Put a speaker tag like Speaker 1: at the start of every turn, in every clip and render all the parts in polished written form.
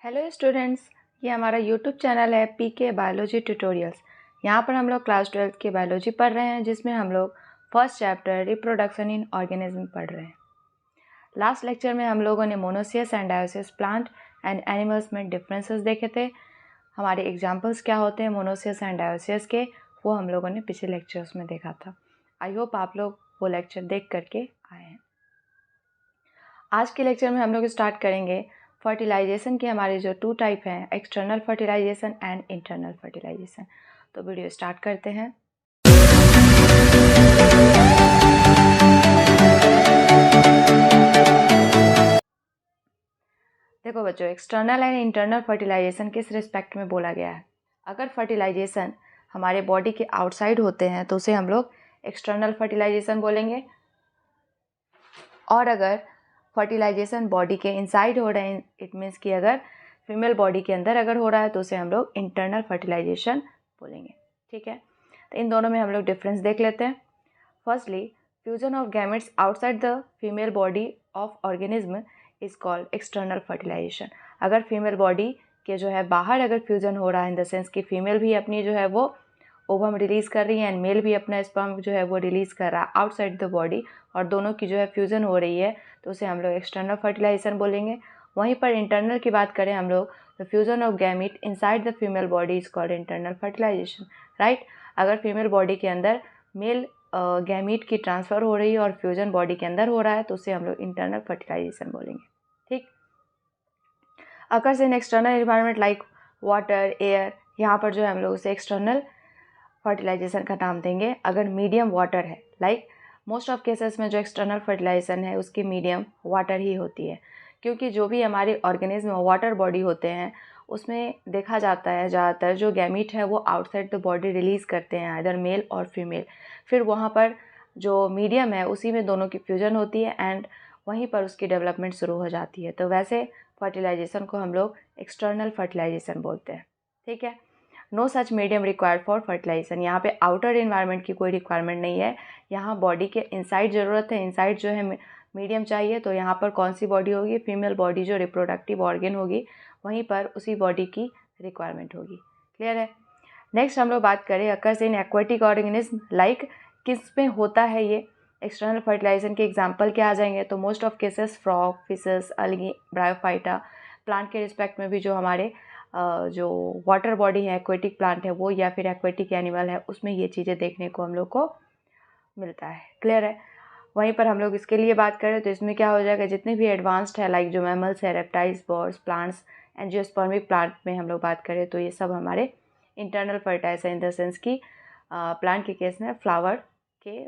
Speaker 1: Hello students, ये हमारा YouTube channel है पीके बायोलॉजी ट्यूटोरियल्स। यहाँ पर हम लोग क्लास 12th की बायोलॉजी पढ़ रहे हैं, जिसमें हम लोग first chapter reproduction in organism पढ़ रहे हैं। लास्ट लेक्चर में हम लोगों ने monoecious and dioecious plant and animals में डिफरेंसेस देखे थे। हमारे एग्जाम्पल्स क्या होते हैं मोनोसियस एंड डायोसियस के, वो हम लोगों ने पिछले लेक्चर्स में देखा था। आई होप आप लोग वो लेक्चर देख करके आए हैं। आज के लेक्चर में हम लोग स्टार्ट करेंगे फर्टिलाइजेशन के हमारे जो 2 टाइप हैं, external fertilization and internal fertilization. तो वीडियो स्टार्ट करते हैं। देखो बच्चों, एक्सटर्नल एंड इंटरनल फर्टिलाइजेशन किस रिस्पेक्ट में बोला गया है। अगर फर्टिलाइजेशन हमारे बॉडी के आउटसाइड होते हैं तो उसे हम लोग एक्सटर्नल फर्टिलाइजेशन बोलेंगे, और अगर फर्टिलाइजेशन बॉडी के इनसाइड हो रहे हैं, इट मीन्स कि अगर फीमेल बॉडी के अंदर अगर हो रहा है तो उसे हम लोग इंटरनल फर्टिलाइजेशन बोलेंगे। ठीक है, तो इन दोनों में हम लोग डिफरेंस देख लेते हैं। Firstly, fusion of gametes outside the female body of organism is called external fertilization. अगर फीमेल बॉडी के जो है बाहर अगर फ्यूजन हो रहा है, इन द सेंस कि फीमेल भी अपनी जो है वो ओवम रिलीज़ कर रही है एंड मेल भी अपना स्पर्म जो है वो रिलीज़ कर रहा है आउटसाइड द बॉडी, और दोनों की जो है फ्यूज़न हो रही है, तो उसे हम लोग एक्सटर्नल फर्टिलाइजेशन बोलेंगे। वहीं पर इंटरनल की बात करें हम लोग, तो fusion of gamete inside the female body is called internal fertilization, right. अगर फीमेल बॉडी के अंदर मेल गैमीट की ट्रांसफ़र हो रही है और फ्यूजन बॉडी के अंदर हो रहा है, तो उसे हम लोग इंटरनल फर्टिलाइजेशन बोलेंगे। ठीक, occurs in external environment like water, air, यहाँ पर जो है हम लोग उसे एक्सटर्नल फर्टिलाइजेशन का नाम देंगे। अगर मीडियम वाटर है, लाइक मोस्ट ऑफ केसेस में जो एक्सटर्नल फर्टिलाइजेशन है उसकी मीडियम वाटर ही होती है, क्योंकि जो भी हमारे ऑर्गेनिज्म वाटर बॉडी होते हैं उसमें देखा जाता है ज़्यादातर जो गैमीट है वो आउटसाइड द बॉडी रिलीज़ करते हैं, इधर मेल और फीमेल। फिर वहाँ पर जो मीडियम है उसी में दोनों की फ्यूजन होती है एंड वहीं पर उसकी डेवलपमेंट शुरू हो जाती है। तो वैसे फर्टिलाइजेशन को हम लोग एक्सटर्नल फर्टिलाइजेशन बोलते हैं। ठीक है, no such medium required for fertilization. यहाँ पे आउटर इन्वायरमेंट की कोई रिक्वायरमेंट नहीं है, यहाँ बॉडी के इनसाइड ज़रूरत है। इनसाइड जो है मीडियम चाहिए, तो यहाँ पर कौन सी बॉडी होगी, फीमेल बॉडी जो रिप्रोडक्टिव ऑर्गन होगी वहीं पर उसी बॉडी की रिक्वायरमेंट होगी। क्लियर है। नेक्स्ट हम लोग बात करें occurs in aquatic organism, like किस में होता है ये एक्सटर्नल फर्टिलाइजेशन के एग्जाम्पल क्या आ जाएंगे, तो most of cases frog, fishes, algae, bryophyta. Plant के रिस्पेक्ट में भी जो हमारे जो वाटर बॉडी है, एक्वेटिक प्लांट है वो, या फिर एक्वेटिक एनिमल है, उसमें ये चीज़ें देखने को हम लोग को मिलता है। क्लियर है। वहीं पर हम लोग इसके लिए बात करें तो इसमें क्या हो जाएगा, जितने भी एडवांस्ड है लाइक जो मैमल्स है, reptiles, birds, plants, angiospermic plant में हम लोग बात करें तो ये सब हमारे internal fertilizer in the sense की प्लांट के केस में फ्लावर के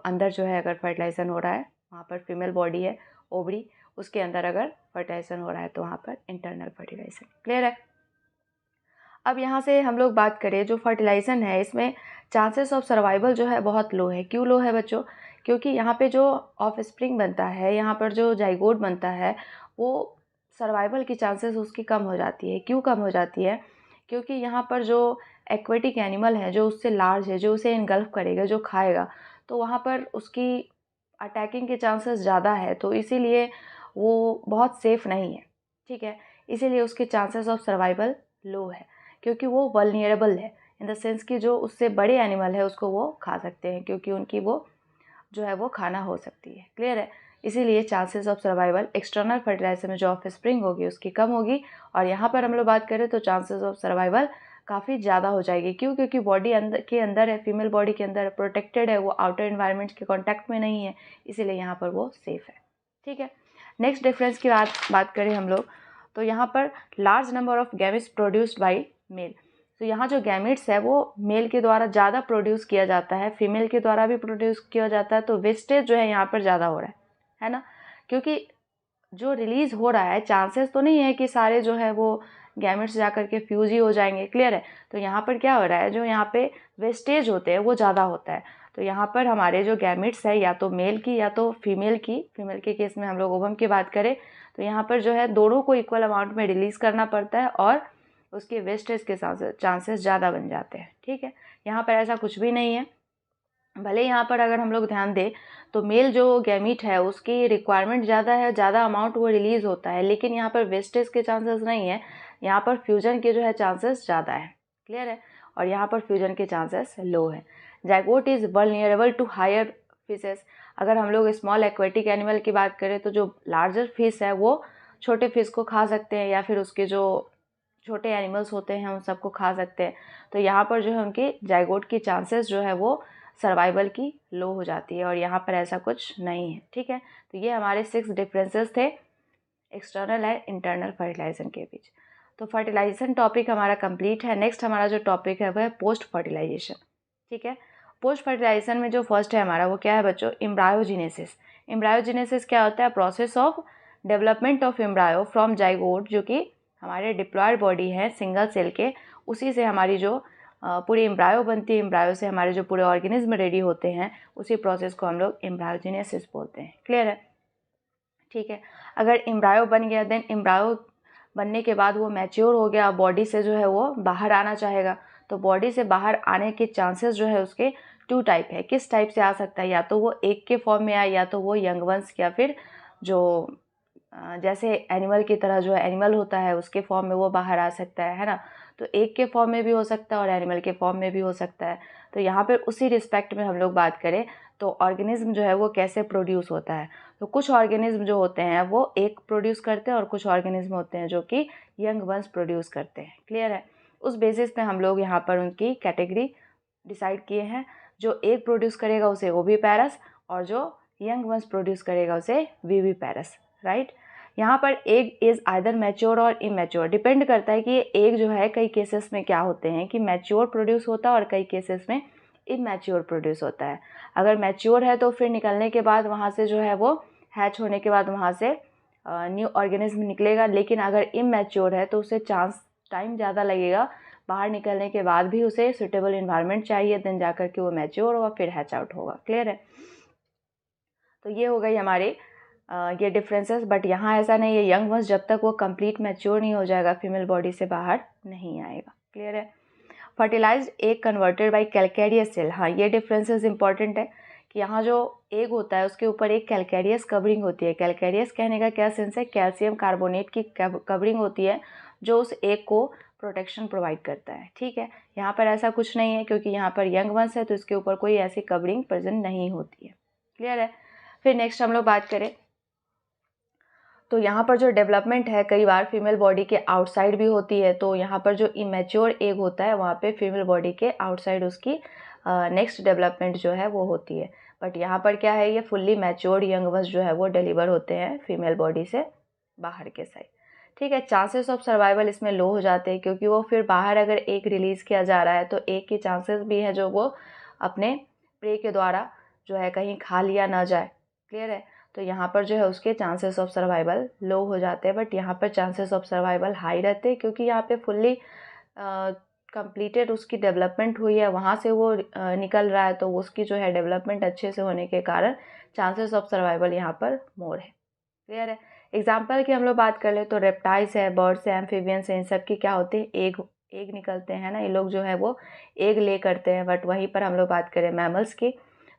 Speaker 1: अंदर जो है अगर फर्टिलाइजेशन हो रहा है, वहाँ पर फीमेल बॉडी है, ओवरी, उसके अंदर अगर फर्टिलाइजेशन हो रहा है तो वहाँ पर इंटरनल फर्टिलाइजेशन। क्लियर है। अब यहाँ से हम लोग बात करें जो फर्टिलाइजेशन है, इसमें चांसेस ऑफ सर्वाइवल जो है बहुत लो है। क्यों लो है बच्चों, क्योंकि यहाँ पे जो ऑफ स्प्रिंग बनता है, यहाँ पर जो जाइगोट बनता है, वो सर्वाइवल की चांसेस उसकी कम हो जाती है। क्यों कम हो जाती है, क्योंकि यहाँ पर जो एक्वेटिक एनिमल है जो उससे लार्ज है, जो उसे इनगल्फ करेगा, जो खाएगा, तो वहाँ पर उसकी अटैकिंग के चांसेस ज़्यादा है, तो इसीलिए वो बहुत सेफ़ नहीं है। ठीक है, इसीलिए उसके चांसेस ऑफ सर्वाइवल लो है, क्योंकि वो वल्निएरेबल है इन द सेंस कि जो उससे बड़े एनिमल है उसको वो खा सकते हैं, क्योंकि उनकी वो जो है वो खाना हो सकती है। क्लियर है। इसीलिए chances of survival external fertilizer में जो ऑफ स्प्रिंग होगी उसकी कम होगी, और यहाँ पर हम लोग बात करें तो चांसेस ऑफ सर्वाइवल काफ़ी ज़्यादा हो जाएगी। क्यों, क्योंकि बॉडी अंदर है, फीमेल बॉडी के अंदर प्रोटेक्टेड है, वो आउटर इन्वायरमेंट के कॉन्टैक्ट में नहीं है, इसीलिए यहाँ पर वो सेफ़ है। ठीक है। नेक्स्ट डिफरेंस की बात करें हम लोग, तो यहाँ पर large number of gametes produced by male. तो यहाँ जो गैमेट्स है वो मेल के द्वारा ज़्यादा प्रोड्यूस किया जाता है, फीमेल के द्वारा भी प्रोड्यूस किया जाता है, तो वेस्टेज जो है यहाँ पर ज़्यादा हो रहा है ना। क्योंकि जो रिलीज़ हो रहा है, चांसेस तो नहीं है कि सारे जो है वो गैमेट्स जा कर के फ्यूज ही हो जाएंगे। क्लियर है। तो यहाँ पर क्या हो रहा है, जो यहाँ पे वेस्टेज होते हैं वो ज़्यादा होता है। तो यहाँ पर हमारे जो गैमेट्स है, या तो मेल की या तो फीमेल की, फीमेल के केस में हम लोग ओवम की बात करें तो यहाँ पर जो है दोनों को इक्वल अमाउंट में रिलीज़ करना पड़ता है, और उसके वेस्टेज के चांसेस ज़्यादा बन जाते हैं। ठीक है, यहाँ पर ऐसा कुछ भी नहीं है। भले यहाँ पर अगर हम लोग ध्यान दें तो मेल जो गैमीट है उसकी रिक्वायरमेंट ज़्यादा है, ज़्यादा अमाउंट वो रिलीज़ होता है, लेकिन यहाँ पर वेस्टेज के चांसेस नहीं है, यहाँ पर फ्यूजन के जो है चांसेस ज़्यादा है। क्लियर है? और यहाँ पर फ्यूजन के चांसेस लो है। Zygote is vulnerable to higher fishes. अगर हम लोग स्मॉल एक्वेटिक एनिमल की बात करें तो जो लार्जर फिश है वो छोटे फिश को खा सकते हैं, या फिर उसके जो छोटे एनिमल्स होते हैं उन सबको खा सकते हैं। तो यहाँ पर जो है उनकी जाइगोट की चांसेस जो है वो सर्वाइवल की लो हो जाती है, और यहाँ पर ऐसा कुछ नहीं है। ठीक है, तो ये हमारे 6 डिफरेंसेस थे एक्सटर्नल एंड इंटरनल फर्टिलाइजेशन के बीच। तो फर्टिलाइजेशन टॉपिक हमारा कंप्लीट है। नेक्स्ट हमारा जो टॉपिक है वो है पोस्ट फर्टिलाइजेशन। ठीक है, पोस्ट फर्टिलाइजेशन में जो फर्स्ट है हमारा वो क्या है बच्चों? एम्ब्रायोजेनेसिस। एम्ब्रायोजेनेसिस क्या होता है? Process of development of embryo from zygote, जो कि हमारे डिप्लॉयड बॉडी है सिंगल सेल के, उसी से हमारी जो पूरी एम्ब्रायो बनती है, एम्ब्रायो से हमारे जो पूरे ऑर्गेनिज्म रेडी होते हैं, उसी प्रोसेस को हम लोग एम्ब्रायोजेनेसिस बोलते हैं। क्लियर है? ठीक है, अगर एम्ब्रायो बन गया, देन एम्ब्रायो बनने के बाद वो मैच्योर हो गया, बॉडी से जो है वो बाहर आना चाहेगा। तो बॉडी से बाहर आने के चांसेस जो है उसके 2 टाइप है। किस टाइप से आ सकता है? या तो वो एग के फॉर्म में आए, या तो वो यंग वंस, या फिर जो जैसे एनिमल की तरह जो एनिमल होता है उसके फॉर्म में वो बाहर आ सकता है ना। तो एग के फॉर्म में भी हो सकता है और एनिमल के फॉर्म में भी हो सकता है। तो यहाँ पर उसी रिस्पेक्ट में हम लोग बात करें तो ऑर्गेनिज्म जो है वो कैसे प्रोड्यूस होता है। तो कुछ ऑर्गेनिज्म जो होते हैं वो एग प्रोड्यूस करते हैं, और कुछ ऑर्गेनिज्म होते हैं जो कि यंग वंस प्रोड्यूस करते हैं। क्लियर है? उस बेसिस पे हम लोग यहाँ पर उनकी कैटेगरी डिसाइड किए हैं। जो एग प्रोड्यूस करेगा उसे ओविपेरस, और जो यंग वंस प्रोड्यूस करेगा उसे विविपेरस। राइट? यहाँ पर एग इज़ आइदर मैच्योर और इमेच्योर। डिपेंड करता है कि ये एग जो है कई केसेस में क्या होते हैं कि मैच्योर प्रोड्यूस होता है और कई केसेस में इमेच्योर प्रोड्यूस होता है। अगर मैच्योर है तो फिर निकलने के बाद वहाँ से जो है वो हैच होने के बाद वहाँ से न्यू ऑर्गेनिज्म निकलेगा, लेकिन अगर इमेच्योर है तो उसे टाइम ज़्यादा लगेगा। बाहर निकलने के बाद भी उसे सुटेबल इन्वायरमेंट चाहिए, देन जाकर के वो मैच्योर होगा, फिर हैच आउट होगा। क्लियर है? तो ये हो गई हमारे ये डिफरेंसेस। बट यहाँ ऐसा नहीं है, यंग वंस जब तक वो कंप्लीट मैच्योर नहीं हो जाएगा फीमेल बॉडी से बाहर नहीं आएगा। क्लियर है? Fertilized egg converted by calcareous cell. हाँ, ये डिफरेंसेस इंपॉर्टेंट है कि यहाँ जो एग होता है उसके ऊपर एक कैल्केरियस कवरिंग होती है। कैल्केरियस कहने का क्या सेंस है? कैल्शियम कार्बोनेट की कवरिंग होती है जो उस एग को प्रोटेक्शन प्रोवाइड करता है। ठीक है, यहाँ पर ऐसा कुछ नहीं है क्योंकि यहाँ पर यंग वंस है तो इसके ऊपर कोई ऐसी कवरिंग प्रेजेंट नहीं होती है। क्लियर है? फिर नेक्स्ट हम लोग बात करें तो यहाँ पर जो डेवलपमेंट है कई बार फीमेल बॉडी के आउटसाइड भी होती है। तो यहाँ पर जो इमेच्योर एग होता है वहाँ पे फीमेल बॉडी के आउटसाइड उसकी नेक्स्ट डेवलपमेंट जो है वो होती है। बट यहाँ पर क्या है, ये फुल्ली मैच्योर्ड यंग वंस जो है वो डिलीवर होते हैं फीमेल बॉडी से बाहर के साइड। ठीक है, चांसेस ऑफ सर्वाइवल इसमें लो हो जाते हैं क्योंकि वो फिर बाहर अगर एग रिलीज़ किया जा रहा है तो एग के चांसेस भी हैं जो वो अपने प्रे के द्वारा जो है कहीं खा लिया ना जाए। क्लियर है? तो यहाँ पर जो है उसके चांसेस ऑफ सर्वाइवल लो हो जाते हैं। बट यहाँ पर चांसेस ऑफ सर्वाइवल हाई रहते हैं क्योंकि यहाँ पे फुल्ली कंप्लीटेड उसकी डेवलपमेंट हुई है, वहाँ से वो निकल रहा है, तो उसकी जो है डेवलपमेंट अच्छे से होने के कारण चांसेस ऑफ सर्वाइवल यहाँ पर मोर है। क्लियर है? एग्जाम्पल की हम लोग बात कर ले तो रेप्टाइल्स है, बर्ड्स है, एम्फीबियंस है, इन सब की क्या होती है? एग निकलते हैं ना, ये लोग जो है वो एग ले करते हैं। बट वहीं पर हम लोग बात करें मैमल्स की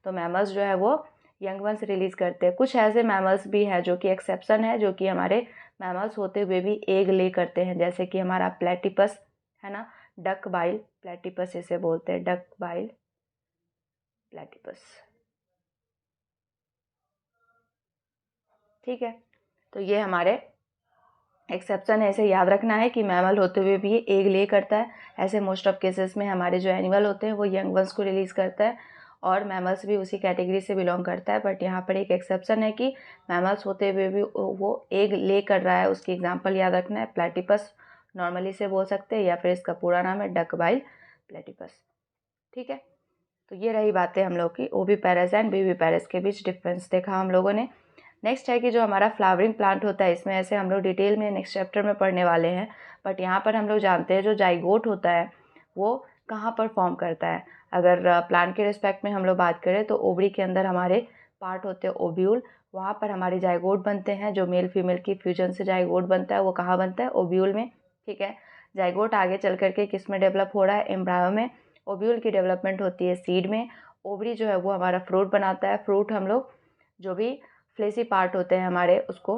Speaker 1: तो मैमल्स जो है वो यंग वंस रिलीज करते हैं। कुछ ऐसे मैमल्स भी हैं जो कि एक्सेप्शन है, जो कि हमारे मैमल्स होते हुए भी एग ले करते हैं, जैसे कि हमारा प्लेटिपस है ना, डक बाइल प्लेटिपस इसे बोलते हैं, डक बाइल प्लेटिपस। ठीक है, तो ये हमारे एक्सेप्शन है, इसे याद रखना है कि मैमल होते हुए भी ये एग ले करता है। ऐसे मोस्ट ऑफ केसेस में हमारे जो एनिमल होते हैं वो यंग वंस को रिलीज़ करता है और मैमल्स भी उसी कैटेगरी से बिलोंग करता है। बट यहाँ पर एक एक्सेप्शन है कि मैमल्स होते हुए भी वो एग ले कर रहा है, उसकी एग्जांपल याद रखना है, प्लेटिपस नॉर्मली से बोल सकते हैं या फिर इसका पूरा नाम है डकबाइल प्लेटिपस। ठीक है, तो ये रही बातें हम लोग की ओविपेरस एंड विविपेरस के बीच डिफरेंस देखा हम लोगों ने। नेक्स्ट है कि जो हमारा फ्लावरिंग प्लांट होता है, इसमें ऐसे हम लोग डिटेल में नेक्स्ट चैप्टर में पढ़ने वाले हैं। बट यहाँ पर हम लोग जानते हैं जो जाइगोट होता है वो कहाँ पर फॉर्म करता है। अगर प्लांट के रिस्पेक्ट में हम लोग बात करें तो ओवरी के अंदर हमारे पार्ट होते हैं ओव्यूल, वहाँ पर हमारे जाइगोट बनते हैं। जो मेल फीमेल की फ्यूजन से जाइगोट बनता है वो कहाँ बनता है? ओव्यूल में। ठीक है, जाइगोट आगे चल करके किस में डेवलप हो रहा है? एम्ब्रायो में। ओव्यूल की डेवलपमेंट होती है सीड में। ओवरी जो है वो हमारा फ्रूट बनाता है। फ्रूट हम लोग जो भी फ्लेसी पार्ट होते हैं हमारे उसको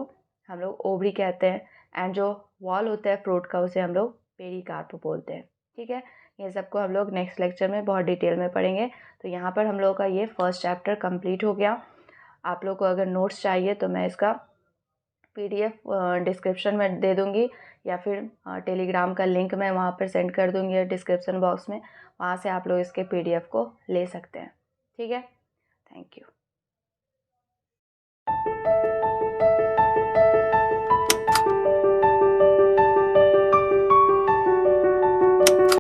Speaker 1: हम लोग ओवरी कहते हैं, एंड जो वॉल होता है फ्रूट का उसे हम लोग पेरिकार्प बोलते हैं। ठीक है, ये सबको हम लोग नेक्स्ट लेक्चर में बहुत डिटेल में पढ़ेंगे। तो यहाँ पर हम लोग का ये फर्स्ट चैप्टर कंप्लीट हो गया। आप लोग को अगर नोट्स चाहिए तो मैं इसका PDF डिस्क्रिप्शन में दे दूँगी, या फिर टेलीग्राम का लिंक मैं वहाँ पर सेंड कर दूँगी डिस्क्रिप्शन बॉक्स में, वहाँ से आप लोग इसके PDF को ले सकते हैं। ठीक है, थैंक यू।